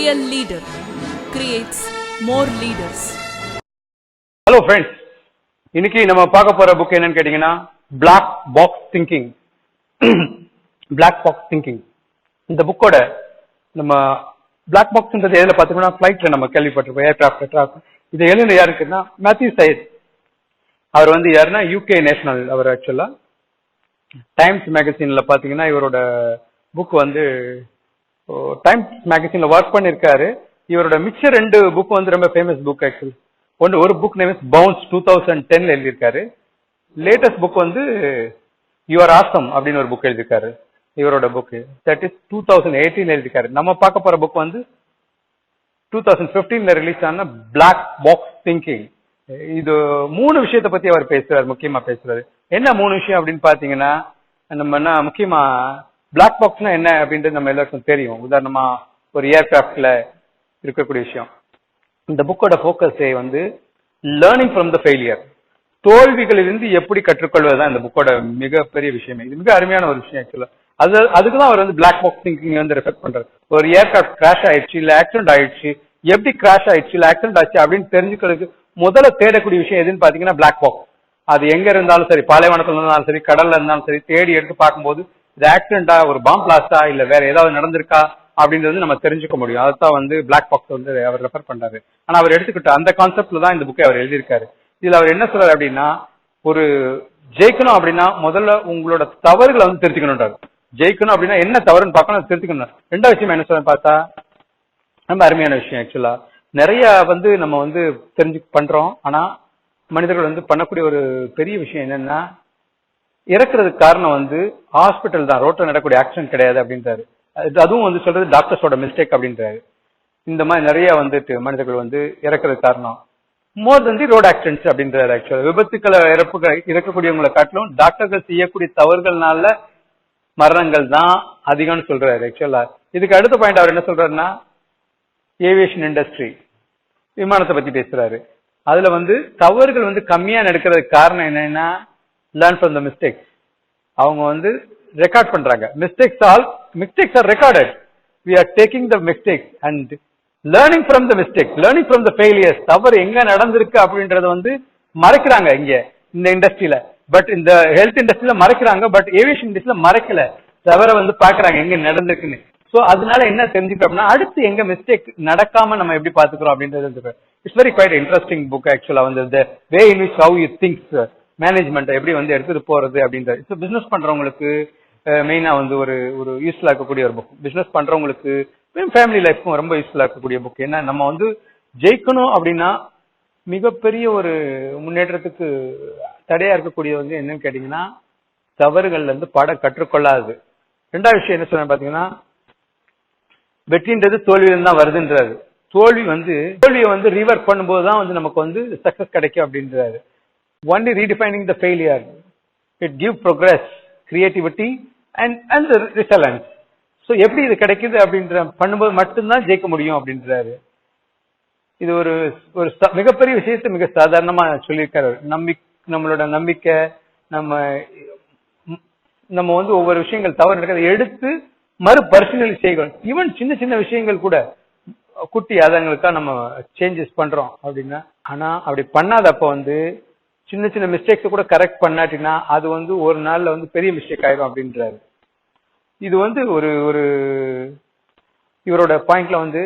real leader creates more leaders. Hello friends, இன்னைக்கு நம்ம பார்க்க போற புக் என்னன்னு கேட்டீங்கன்னா black box thinking. Black box thinking இந்த புக்கோட நம்ம பிளாக் பாக்ஸ்ன்றது எதுல பாத்தீங்கன்னா ஃபிளைட்ல நம்ம கேள்விப்பட்டிருப்போம், ஏர்கிராஃப்ட். இது எழுதுன யாருக்குன்னா மேத்யூ சையத். அவர் வந்து யாருன்னா யூகே நேஷனல். அவர் ஆக்சுவலா டைம்ஸ் மேகசின்ல பாத்தீங்கன்னா இவரோட புக் வந்து டைம்ஸ் மேகசின்ல ஒர்க் பண்ணிருக்காரு. இவரோட மிச்ச 2 புக் வந்து ரொம்ப ஃபேமஸ் புக். ஆக்சுவலி ஒரு புக் நேம் இஸ் பவுன்ஸ் 2010ல எழுதியிருக்காரு. லேட்டஸ்ட் புக் வந்து யூ ஆர் ஆசம் அப்படின்னு ஒரு புக் எழுதியிருக்காரு. இவரோட புக் தட் இஸ் 2018 எழுதியிருக்காரு. நம்ம பார்க்க போற புக் வந்து 2015ல ரிலீஸ் ஆன பிளாக் பாக்ஸ் திங்கிங். இது 3 விஷயத்தை பத்தி அவர் பேசுறாரு, முக்கியமா பேசுறாரு. என்ன 3 விஷயம் அப்படின்னு பாத்தீங்கன்னா, நம்ம முக்கியமா பிளாக் பாக்ஸ்னா என்ன அப்படின்றது நம்ம எல்லாருக்கும் தெரியும். உதாரணமா ஒரு ஏர்கிராஃப்ட்ல இருக்கக்கூடிய விஷயம். இந்த புக்கோட போக்கஸே வந்து லேர்னிங் ஃப்ரம் த ஃபெயிலியர், தோல்விகளிலிருந்து எப்படி கற்றுக்கொள்வதுதான் இந்த புக்கோட மிகப்பெரிய விஷயமே. இது மிக அருமையான ஒரு விஷயம். ஆக்சுவலா அதுக்குதான் அவர் வந்து பிளாக் பாக்ஸ் திங்கிங் வந்து ரெஃபர் பண்றாரு. ஒரு ஏர்கிராஃப்ட் கிராஷ் ஆயிடுச்சு, இல்ல ஆக்சிடென்ட் ஆயிடுச்சு, எப்படி கிராஷ் ஆயிடுச்சு இல்ல ஆக்சிடென்ட் ஆச்சு அப்படின்னு தெரிஞ்சுக்கிறதுக்கு முதல்ல தேடக்கூடிய விஷயம் எதுன்னு பாத்தீங்கன்னா பிளாக் பாக்ஸ். அது எங்க இருந்தாலும் சரி, பாலைவனத்துல இருந்தாலும் சரி, கடல்ல இருந்தாலும் சரி, தேடி எடுத்து பார்க்கும்போது இது ஆக்சிடென்டா, ஒரு பாம் பிளாஸ்டா, இல்ல வேற ஏதாவது நடந்திருக்கா அப்படின்றது நம்ம தெரிஞ்சுக்க முடியும். அதுதான் வந்து பிளாக் பாக்ஸ் வந்து அவர் ரெஃபர் பண்றாரு. ஆனா அவர் எடுத்துக்கிட்ட அந்த கான்செப்ட்ல தான் இந்த புக்கை அவர் எழுதியிருக்காரு. இதுல அவர் என்ன சொல்றாரு அப்படின்னா, ஒரு ஜெயிக்கணும் அப்படின்னா முதல்ல உங்களோட தவறுகளை வந்து திருத்திக்கணும்ன்றாரு. ஜெயிக்கணும் அப்படின்னா என்ன தவறுன்னு பார்க்கணும், திருத்திக்கணும். 2வது விஷயம் என்ன சொல்ல பார்த்தா ரொம்ப அருமையான விஷயம். ஆக்சுவலா நிறைய வந்து நம்ம வந்து தெரிஞ்சு பண்றோம். ஆனா மனிதர்கள் வந்து பண்ணக்கூடிய ஒரு பெரிய விஷயம் என்னன்னா, இறக்குறதுக்கு காரணம் வந்து ஹாஸ்பிட்டல் தான், ரோட்ல நடக்கக்கூடிய ஆக்சிடென்ட் கிடையாது அப்படின்றாரு. அதுவும் வந்து சொல்றது டாக்டர்ஸோட மிஸ்டேக் அப்படின்றாரு. இந்த மாதிரி நிறைய வந்துட்டு மனிதர்கள் வந்து இறக்குறதுக்கு காரணம் மோர் தென் தி ரோட் ஆக்சிடென்ட்ஸ் அப்படின்றாரு. ஆக்சுவலா விபத்துக்களை இறக்கக்கூடியவங்களை காட்டிலும் டாக்டர்கள் செய்யக்கூடிய தவறுகள்னால மரணங்கள் தான் அதிகம்னு சொல்றாரு. ஆக்சுவலா இதுக்கு அடுத்த பாயிண்ட் அவர் என்ன சொல்றாருன்னா, ஏவியேஷன் இண்டஸ்ட்ரி, விமானத்தை பத்தி பேசுறாரு. அதுல வந்து தவறுகள் வந்து கம்மியா நடக்கிறதுக்கு காரணம் என்னன்னா, லேர்ன் ஃப்ரம் த மிஸ்டேக்ஸ். அவங்க வந்து ரெக்கார்ட் பண்றாங்க. Mistakes R recorded. we are taking the mistakes and learning from the mistakes, learning from the failures. தவறு எங்க நடந்திருக்கு அப்படின்றத வந்து மறைக்கிறாங்க இங்க இந்த இண்டஸ்ட்ரியில. பட் இந்த ஹெல்த் இண்டஸ்ட்ரியில மறைக்கிறாங்க, பட் ஏவியேஷன் இண்டஸ்ட்ரியில மறைக்கல. தவற வந்து பாக்குறாங்க எங்க நடந்திருக்குன்னு. சோ அதனால என்ன தெரிஞ்சுக்கிறோம்னா, அடுத்து எங்க மிஸ்டேக் நடக்காம நம்ம எப்படி பாத்துக்கிறோம் அப்படின்றது. It's very quite interesting book. ஆக்சுவலா வந்து the way in which how you think management எப்படி வந்து எடுத்துட்டு போறது அப்படின்றது. ஸோ பிசினஸ் பண்றவங்களுக்கு மெயினா வந்து ஒரு யூஸ்ஃபுல்லா இருக்கக்கூடிய ஒரு புக். பிசினஸ் பண்றவங்களுக்கு ஃபேமிலி லைஃப்க்கும் ரொம்ப யூஸ்ஃபுல்லா இருக்கக்கூடிய புக். ஏன்னா நம்ம வந்து ஜெயிக்கணும் அப்படின்னா மிகப்பெரிய ஒரு முன்னேற்றத்துக்கு தடையா இருக்கக்கூடிய வந்து என்னன்னு கேட்டீங்கன்னா, தவறுகள்ல இருந்து கற்றுக்கொள்ளாது. 2வது விஷயம் என்ன சொல்றேன் பாத்தீங்கன்னா, வெற்றின்றது தோல்வியிலிருந்து தான் வருதுன்றாரு. தோல்வியை வந்து ரீவர்க் பண்ணும்போது தான் வந்து நமக்கு வந்து சக்சஸ் கிடைக்கும் அப்படின்றாரு. Only redefining the failure, it gives progress, creativity and the resilience. So எப்படி இது கிடைக்குது அப்படின்ற பண்ணும்போது மட்டும்தான் ஜெயிக்க முடியும் அப்படின்றாரு. இது ஒரு மிகப்பெரிய விஷயத்தை மிக சாதாரணமா சொல்லியிருக்காரு. நம்மளோட நம்பிக்கை, நம்ம வந்து ஒவ்வொரு விஷயங்கள் தவறு நடக்கிறத எடுத்து மறுபரிசீலனை செய்கிறோம். ஈவன் சின்ன சின்ன விஷயங்கள் கூட குட்டி அதங்களுக்கா நம்ம சேஞ்சஸ் பண்றோம் அப்படின்னா, ஆனா அப்படி பண்ணாதப்ப வந்து சின்ன சின்ன மிஸ்டேக்ஸ் கூட கரெக்ட் பண்ணாட்டினா அது வந்து ஒரு நாள்ல வந்து பெரிய மிஸ்டேக் ஆயிடும் அப்படின்றாரு. இது வந்து ஒரு இவரோட பாயிண்ட்ல வந்து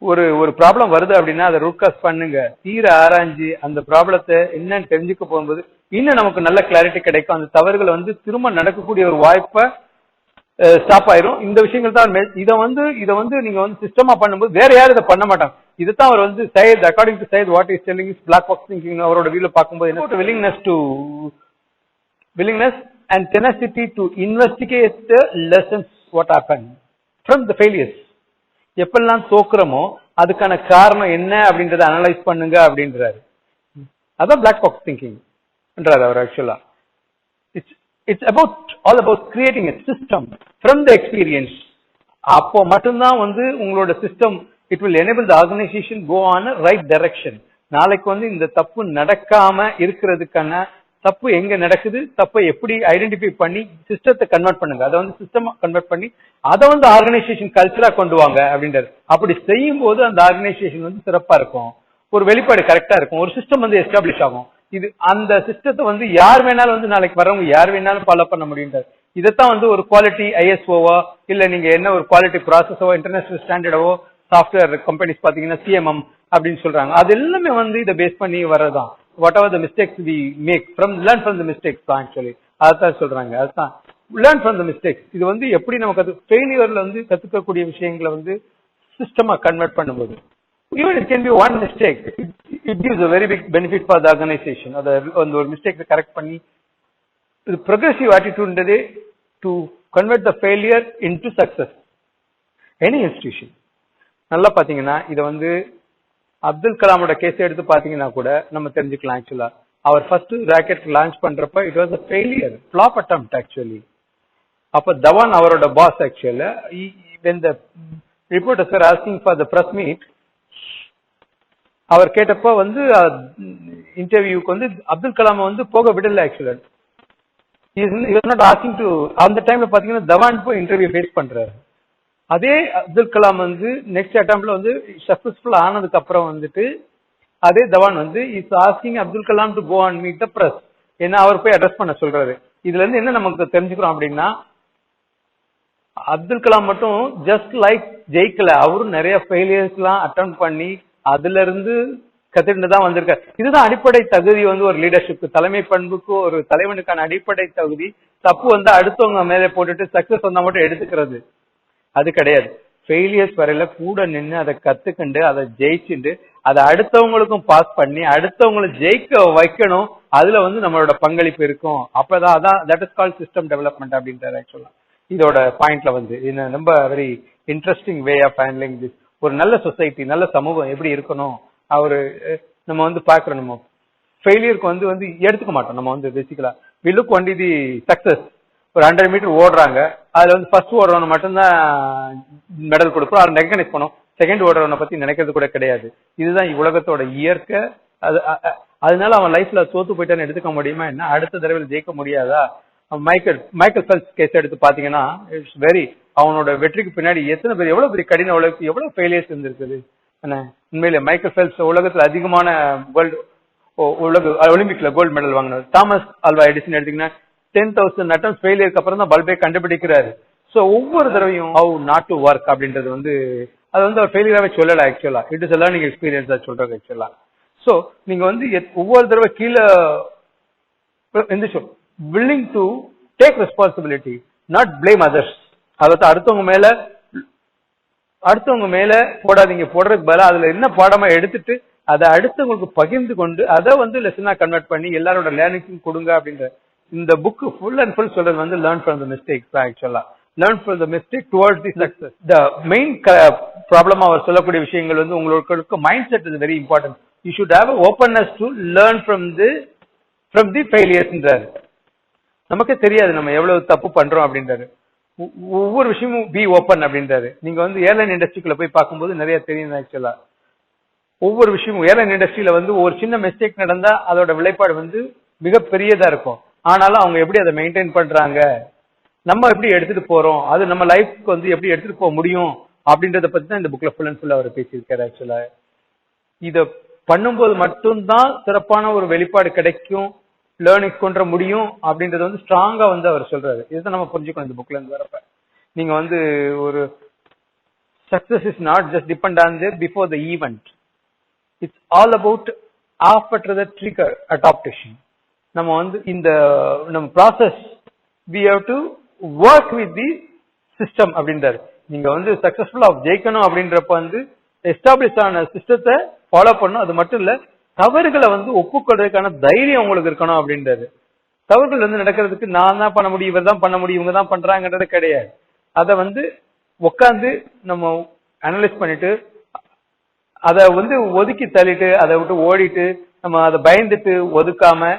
ஒரு ப்ராப்ளம் வருது அப்படின்னா அதை ரூட் காஸ் பண்ணுங்க, தீர ஆராய்ஞ்சு அந்த ப்ராப்ளத்தை என்னன்னு தெரிஞ்சுக்க போகும்போது இன்னும் நமக்கு நல்ல கிளாரிட்டி கிடைக்கும். அந்த தவறுகளை வந்து திரும்ப நடக்கக்கூடிய ஒரு வாய்ப்பை ஸ்டாப் ஆயிரும். இந்த விஷயங்கள் தான் இதை வந்து நீங்க வந்து சிஸ்டமா பண்ணும்போது வேற யாரும் இதை பண்ண மாட்டாங்க. இதுதான் அவர் வந்து Syed, according to Syed, what is telling is black box thinking. அவரோட வியூல பார்க்கும்போது என்ன, willingness and tenacity to investigate the lessons what happened from the failures. எப்பெல்லாம் தோக்குறோமோ அதுக்கான காரணம் என்ன அப்படின்றத அனலைஸ் பண்ணுங்க அப்படின்றாரு. அதான் பிளாக் பாக்ஸ் திங்கிங் என்றார் அவர். ஆக்சுவலா it's all about creating a system from the experience. அப்போ மட்டும்தான் வந்து உங்களோட system it will enable the organization go on a right direction. நாளைக்கு வந்து இந்த தப்பு நடக்காம இருக்கிறதுக்கான தப்பு எங்க நடக்குது, தப்பை எப்படி ஐடென்டிஃபை பண்ணி சிஸ்டத்தை கன்வெர்ட் பண்ணுங்க, அதை வந்து சிஸ்டம் கன்வெர்ட் பண்ணி அதை வந்து ஆர்கனைசேஷன் கல்ச்சரா கொண்டு வாங்க அப்படின்றது. அப்படி செய்யும் போது அந்த ஆர்கனைசேஷன் வந்து சிறப்பா இருக்கும், ஒரு வெளிப்பாடு கரெக்டா இருக்கும், ஒரு சிஸ்டம் வந்து எஸ்டாப்ளிஷ் ஆகும். இது அந்த சிஸ்டத்தை வந்து யார் வேணாலும் வந்து நாளைக்கு வரவங்க யார் வேணாலும் ஃபாலோ பண்ண முடியுன்றது. இதைத்தான் வந்து ஒரு குவாலிட்டி ஐஎஸ்ஓவோ இல்ல நீங்க என்ன ஒரு குவாலிட்டி ப்ராசஸோ இன்டர்நேஷனல் ஸ்டாண்டர்டோ சாஃப்ட்வேர் கம்பெனிஸ் பாத்தீங்கன்னா சிஎம்எம் அப்படின்னு சொல்றாங்க. அது எல்லாமே வந்து இதை பேஸ் பண்ணி வர்றதுதான். Whatever the mistakes we make learn from the mistakes தான் ஆக்சுவலி அதான் சொல்றாங்க. அதுதான் லேர்ன் ஃப்ரம் த மிஸ்டேக்ஸ். இது வந்து எப்படி நம்ம ஃபெயிலியர்ல வந்து கத்துக்கக்கூடிய விஷயங்களை வந்து சிஸ்டமா கன்வெர்ட் பண்ணும்போது even it can be one mistake, it gives a very big benefit for the organization. அந்த ஒரு மிஸ்டேக் கரெக்ட் பண்ணி இது progressive attitude to convert the failure into success any institution. நல்லா பாத்தீங்கன்னா இதை வந்து அப்துல் கலாமோட கேஸ் எடுத்து பாத்தீங்கன்னா கூட நம்ம தெரிஞ்சுக்கலாம். ஆக்சுவலா அவர் ஃபர்ஸ்ட் ராக்கெட் லான்ச் பண்றப்ப it was a failure, flop attempt actually. அப்ப தவான் அவரோட பாஸ் ஆக்சுவலா when the reporters were asking for the press meet, அவர் கேட்டப்ப வந்து இன்டர்வியூக்கு வந்து அப்துல் கலாம் வந்து போக விடல. ஆக்சுவலா he was not asking to, அந்த டைம்ல பாத்தீங்கன்னா தவான் போய் இன்டர்வியூ ஃபேஸ் பண்றாரு. அதே அப்துல் கலாம் வந்து நெக்ஸ்ட் அட்டம்ப்ட்ல வந்து சக்சஸ்ஃபுல் ஆனதுக்கு அப்புறம் வந்துட்டு அதே தவான் வந்து is asking Abdul Kalam to go and meet the press, ஏன்னா அவர் போய் அட்ரஸ் பண்ண சொல்றாரு. இதுல இருந்து என்ன நமக்கு தெரிஞ்சுக்கிறோம் அப்படின்னா அப்துல் கலாம் மட்டும் ஜஸ்ட் லைக் ஜெயிக்கல, அவரும் நிறைய ஃபெயிலியர்ஸ் எல்லாம் அட்டம் பண்ணி அதுல இருந்து கத்துட்டு தான் வந்திருக்காரு. இதுதான் அடிப்படை தகுதி வந்து ஒரு லீடர்ஷிப் தலைமை பண்புக்கு ஒரு தலைவனுக்கான அடிப்படை தகுதி. தப்பு வந்து அடுத்தவங்க மேலே போட்டுட்டு சக்சஸ் வந்தா மட்டும் எடுத்துக்கிறது அது கிடையாது. ஃபெயிலியர்ஸ் வரையில கூட நின்று அதை கத்துக்கண்டு அதை ஜெயிச்சுட்டு அதை அடுத்தவங்களுக்கும் பாஸ் பண்ணி அடுத்தவங்களை ஜெயிக்க வைக்கணும். அதுல வந்து நம்மளோட பங்களிப்பு இருக்கும். அப்பதான் அதான் that is called system development அப்படின்றது. ஆக்சுவலா இதோட பாயிண்ட்ல வந்து ரொம்ப very interesting way of handling this. ஒரு நல்ல சொசைட்டி நல்ல சமூகம் எப்படி இருக்கணும் அவரு நம்ம வந்து பாக்குறோம். நம்ம ஃபெயிலியருக்கு வந்து வந்து எடுத்துக்க மாட்டோம். நம்ம வந்து பேசிக்கலா we look only the success. ஒரு 100 மீட்டர் ஓடுறாங்க, அதுல வந்து ஃபர்ஸ்ட் ஓடுறவனை மட்டும்தான் மெடல் கொடுப்போம், அதை ரெகனைஸ் பண்ணும். செகண்ட் ஓடுறவனை பத்தி நினைக்கிறது கூட கிடையாது. இதுதான் உலகத்தோட இயற்கை. அதனால அவன் லைஃப்ல தோத்து போயிட்டான்னு எடுத்துக்க முடியுமா என்ன, அடுத்த தடவை ஜெயிக்க முடியாதா? மைக்கேல் ஃபெல்ப்ஸ் கேஸ் எடுத்து பாத்தீங்கன்னா இட்ஸ் வெரி, அவனோட வெற்றிக்கு பின்னாடி எத்தனை பேர் எவ்வளவு பெரிய கடின உழைப்பு எவ்வளவு ஃபெயிலியர்ஸ் இருந்திருக்குது. உண்மையில மைக்கேல் ஃபெல்ப்ஸ் உலகத்துல அதிகமான ஒலிம்பிக்ல கோல்டு மெடல் வாங்கினார். தாமஸ் ஆல்வா எடிசன் எடுத்தீங்கன்னா 10,000 அட்டம்ஸ் ஃபெயிலியருக்கு அப்புறம் தான் பல்பை கண்டுபிடிக்கிறாரு. சோ ஒவ்வொரு தடவையும் ஹவ் நாட் டு ஒர்க் அப்படின்றது வந்து அது வந்து அவர் ஃபெயிலியராகவே சொல்லல. ஆக்சுவலா இட் இஸ் லேர்னிங் எக்ஸ்பீரியன்ஸ் சொல்றாங்க. ஆக்சுவலா சோ நீங்க வந்து ஒவ்வொரு தடவை கீழே willing to take responsibility, not blame others. அதாவது அடுத்தவங்க மேல போடாதீங்க. போடுறதுக்கு பதிலா அதுல என்ன பாடமா எடுத்துட்டு அதை அடுத்தவங்களுக்கு பகிர்ந்து கொண்டு அதை வந்து லெசனா கன்வெர்ட் பண்ணி எல்லாரோட லேர்னிங்ஸும் கொடுங்க அப்படின்ற இந்த புக் ஃபுல் அண்ட் ஃபுல் சொல்றது வந்து லேர்ன் ஃப்ரம் த மிஸ்டேக்ஸ் தான். Actually learn from the mistake towards the success. The main problem அவர் சொல்லக்கூடிய விஷயங்கள் வந்து உங்களுக்கு mind set is very important. You should have openness to learn from the ஃபெயிலியர்ஸ்ன்றாரு. நமக்கே தெரியாது நம்ம எவ்வளவு தப்பு பண்றோம் அப்படின்றாரு. ஒவ்வொரு விஷயமும் பி ஓப்பன் அப்படின்றாரு. நீங்க வந்து ஏர்லைன் இண்டஸ்ட்ரிக்குள்ள போய் பார்க்கும்போது நிறைய தெரியும். ஆக்சுவலா ஒவ்வொரு விஷயமும் ஏர்லைன் இண்டஸ்ட்ரியில வந்து ஒரு சின்ன மிஸ்டேக் நடந்தா அதோட விளைப்பாடு வந்து மிகப்பெரியதா இருக்கும். ஆனாலும் அவங்க எப்படி அதை மெயின்டைன் பண்றாங்க, நம்ம எப்படி எடுத்துட்டு போறோம், அது நம்ம லைஃப்க்கு வந்து எப்படி எடுத்துட்டு போக முடியும் அப்படின்றத பத்தி தான் இந்த புக்ல ஃபுல் அண்ட் ஃபுல் அவர் பேசியிருக்காரு. ஆக்சுவலா இத பண்ணும்போது மட்டும்தான் சிறப்பான ஒரு வெளிப்பாடு கிடைக்கும், லேர்னிங் கொண்டு முடியும் அப்படின்றது வந்து ஸ்ட்ராங்கா வந்து அவர் சொல்றாரு. இதுதான் நம்ம புரிஞ்சுக்கணும் இந்த புக்ல இருந்து வரப்ப. நீங்க வந்து ஒரு success is not just depend on the before the event, it's all about after the trigger adaptation. நம்ம வந்து இந்த நம்ம process we have to work with the system அப்படின்றாரு. நீங்க வந்து சக்சஸ்ஃபுல்லா ஜெயிக்கணும் அப்படின்றப்ப வந்து எஸ்டாப்ளிஷ் ஆன சிஸ்டத்தை ஃபாலோ பண்ணணும். அது மட்டும் இல்ல தவறுகளை வந்து ஒப்புக்கொள்றதுக்கான தைரியம் உங்களுக்கு இருக்கணும் அப்படின்றாரு. தவறுகள் வந்து நடக்கிறதுக்கு நான் தான் பண்ண முடியும், இவர் தான் பண்ண முடியும், இவங்க தான் பண்றாங்கன்றது கிடையாது. அதை வந்து உட்காந்து நம்ம அனலைஸ் பண்ணிட்டு அதை வந்து ஒதுக்கி தள்ளிட்டு அதை விட்டு ஓடிட்டு நம்ம அதை பயந்துட்டு ஒதுக்காம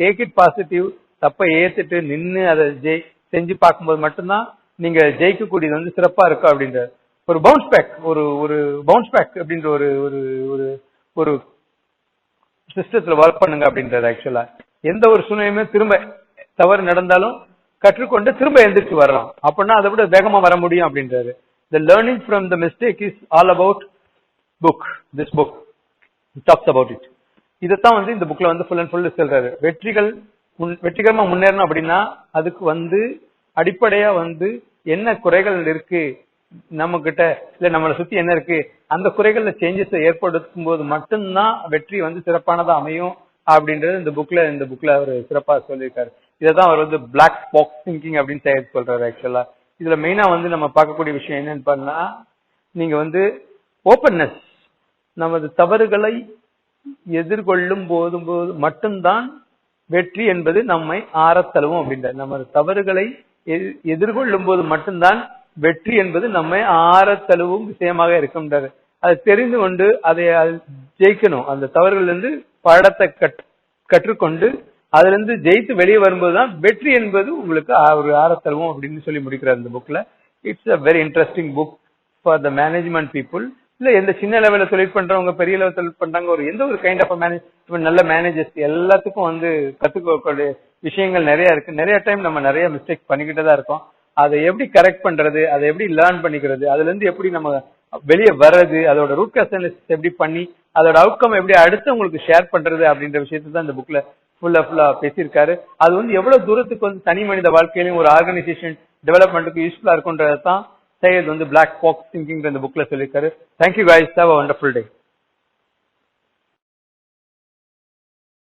டேக் இட் பாசிட்டிவ், தப்பை ஏத்துட்டு நின்று அதை செஞ்சு பார்க்கும்போது மட்டும்தான் நீங்க ஜெயிக்கக்கூடியது வந்து சிறப்பா இருக்கும் அப்படின்ற ஒரு பவுன்ஸ் பேக் ஒரு பவுன்ஸ் பேக் அப்படின்ற ஒரு ஒரு ஒரு சிஸ்டத்துல ஒர்க் பண்ணுங்க அப்படின்றது. ஆக்சுவலா எந்த ஒரு சூழ்நிலையுமே திரும்ப தவறு நடந்தாலும் கற்றுக்கொண்டு திரும்ப எந்திரிச்சு வரலாம். அப்படின்னா அதை விட வேகமா வர முடியும் அப்படின்றாரு. The learning from the mistake is all about book. This book talks about it. இதத்தான் வந்து இந்த புக்ல வந்து ஃபுல் அண்ட் ஃபுல் சொல்றாரு. வெற்றிகரமா முன்னேறணும் அப்படின்னா அதுக்கு அடிப்படையா என்ன குறைகள் இருக்கு நம்ம கிட்ட, இல்ல நம்மளை சுத்தி என்ன இருக்கு, அந்த குறைகள்ல சேஞ்சஸ் ஏற்படுத்தும் போது மட்டும்தான் வெற்றி சிறப்பானதா அமையும் அப்படின்றது இந்த புக்ல அவர் சிறப்பா சொல்லியிருக்காரு. இதான் அவர் பிளாக் பாக்ஸ் திங்கிங் அப்படின்னு சொல்றாரு. ஆக்சுவலா இதுல மெயினா நம்ம பார்க்கக்கூடிய விஷயம் என்னன்னு பண்ணா, நீங்க ஓப்பன்னஸ், நமது தவறுகளை எதிர்கொள்ளும் போது மட்டும்தான் வெற்றி என்பது நம்மை ஆரத்தழுவும் அப்படின்றார். நமது தவறுகளை எதிர்கொள்ளும் போது மட்டும்தான் வெற்றி என்பது நம்மை ஆரத்தழுவும் விஷயமாக இருக்கின்றது. அதை தெரிந்து கொண்டு அதை ஜெயிக்கணும். அந்த தவறுகள் இருந்து பாடத்தை கற்றுக்கொண்டு அதுல இருந்து ஜெயித்து வெளியே வரும்போதுதான் வெற்றி என்பது உங்களுக்கு ஒரு ஆரத்தழுவும் அப்படின்னு சொல்லி முடிக்கிறார் இந்த புக்ல. It's a very interesting book for the management people. இல்ல எந்த சின்ன லெவலில் தொழில் பண்றவங்க, பெரிய லெவல் தொழில் பண்றாங்க, எந்த ஒரு கைண்ட் ஆஃப் நல்ல மேனேஜர்ஸ் எல்லாத்துக்கும் கத்துக்கக்கூடிய விஷயங்கள் நிறைய இருக்கு. நிறைய டைம் நம்ம நிறைய மிஸ்டேக் பண்ணிக்கிட்டே தான் இருக்கோம். அதை எப்படி கரெக்ட் பண்றது, அதை எப்படி லேர்ன் பண்ணிக்கிறது, அதுல இருந்து எப்படி நம்ம வெளியே வர்றது, அதோட ரூட் காஸ் அனாலிசிஸ் எப்படி பண்ணி அதோட அவுட்கம் எப்படி அடுத்து உங்களுக்கு ஷேர் பண்றது அப்படின்ற விஷயத்தை தான் இந்த புக்ல ஃபுல்லா பேசியிருக்காரு. அது எவ்வளவு தூரத்துக்கு தனி மனித வாழ்க்கையிலும் ஒரு ஆர்கனைசேஷன் டெவலப்மெண்ட்டுக்கு யூஸ்ஃபுல்லா இருக்கும்ன்றதான் சையத் பிளாக் பாக்ஸ் திங்கிங் இந்த புக்ல சொல்லியிருக்காரு. Thank you guys, have a wonderful day.